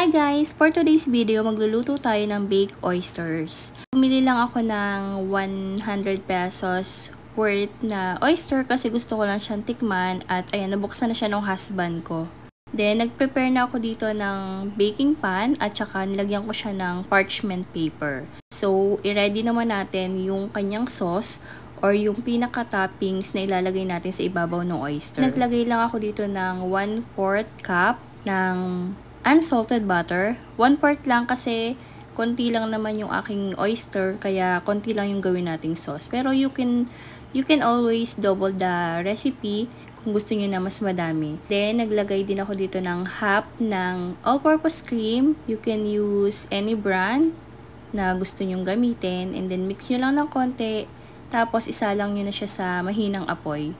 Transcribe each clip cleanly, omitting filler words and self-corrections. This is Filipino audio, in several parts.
Hi guys! For today's video, magluluto tayo ng baked oysters. Bumili lang ako ng 100 pesos worth na oyster kasi gusto ko lang siyang tikman at ayan, nabuksan na siya ng husband ko. Then, nag-prepare na ako dito ng baking pan at saka nilagyan ko siya ng parchment paper. So, i-ready naman natin yung kanyang sauce or yung pinaka-toppings na ilalagay natin sa ibabaw ng oyster. Naglagay lang ako dito ng 1/4 cup ng unsalted butter. 1/4 lang kasi konti lang naman yung aking oyster, kaya konti lang yung gawin nating sauce. Pero you can always double the recipe kung gusto niyo na mas madami. Then, naglagay din ako dito ng half ng all-purpose cream. You can use any brand na gusto nyong gamitin. And then, mix nyo lang ng konti. Tapos, isalang nyo na siya sa mahinang apoy.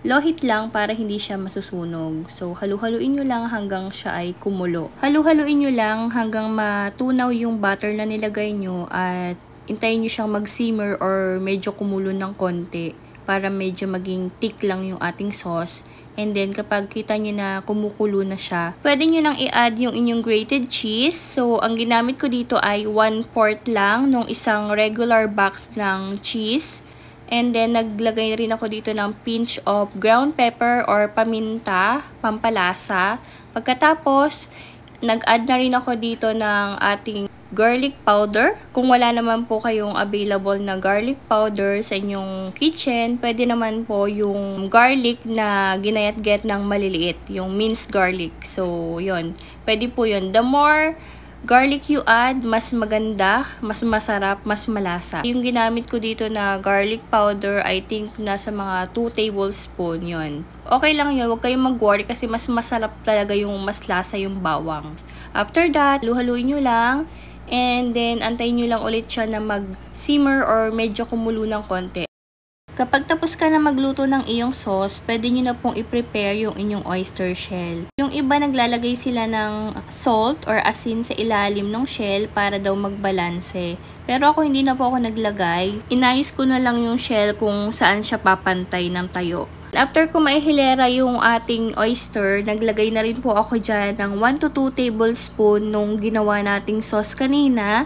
Low heat lang para hindi siya masusunog. So, halu-haluin nyo lang hanggang siya ay kumulo. Halu-haluin nyo lang hanggang matunaw yung butter na nilagay nyo at hintayin nyo siyang mag-simmer or medyo kumulo ng konti para medyo maging thick lang yung ating sauce. And then, kapag kita nyo na kumukulo na siya, pwede nyo lang i-add yung inyong grated cheese. So, ang ginamit ko dito ay 1/4 lang ng isang regular box ng cheese. And then, naglagay rin ako dito ng pinch of ground pepper or paminta, pampalasa. Pagkatapos, nag-add na rin ako dito ng ating garlic powder. Kung wala naman po kayong available na garlic powder sa inyong kitchen, pwede naman po yung garlic na ginayat-get ng maliliit, yung minced garlic. So, yun. Pwede po yun. The more garlic you add, mas maganda, mas masarap, mas malasa. Yung ginamit ko dito na garlic powder, I think nasa mga 2 tablespoon yon. Okay lang yun, huwag kayong mag-worry kasi mas masarap talaga yung mas lasa yung bawang. After that, luhaluin nyo lang and then antayin nyo lang ulit siya na mag-simmer or medyo kumulo ng konti. Kapag tapos ka na magluto ng iyong sauce, pwede nyo na pong i-prepare yung inyong oyster shell. Yung iba naglalagay sila ng salt or asin sa ilalim ng shell para daw magbalanse. Pero ako hindi na po ako naglagay. Inayos ko na lang yung shell kung saan siya papantay ng tayo. After ko maihilera yung ating oyster, naglagay na rin po ako dyan ng 1 to 2 tablespoon nung ginawa nating sauce kanina.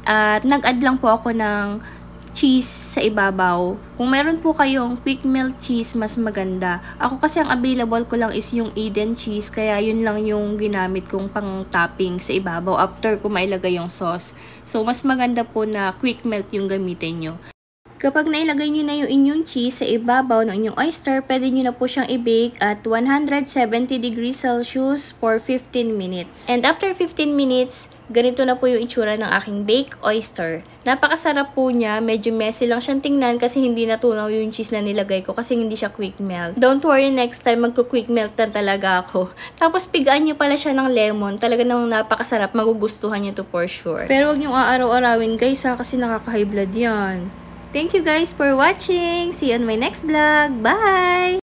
At nag-add lang po ako ng cheese sa ibabaw. Kung meron po kayong quick melt cheese, mas maganda. Ako kasi ang available ko lang is yung Eden cheese, kaya yun lang yung ginamit kong pang topping sa ibabaw after ko mailagay yung sauce. So, mas maganda po na quick melt yung gamitin nyo. Kapag nailagay nyo na yung inyong cheese sa ibabaw ng inyong oyster, pwede nyo na po siyang i-bake at 170 degrees Celsius for 15 minutes. And after 15 minutes, ganito na po yung itsura ng aking baked oyster. Napakasarap po niya. Medyo messy lang siyang tingnan kasi hindi natunaw yung cheese na nilagay ko kasi hindi siya quick melt. Don't worry, next time magko-quick melt na talaga ako. Tapos pigaan nyo pala siya ng lemon. Talaga namang napakasarap. Magugustuhan nyo to for sure. Pero huwag nyo aaraw-arawin guys ha, kasi nakaka-high blood yan. Thank you guys for watching. See you on my next vlog. Bye!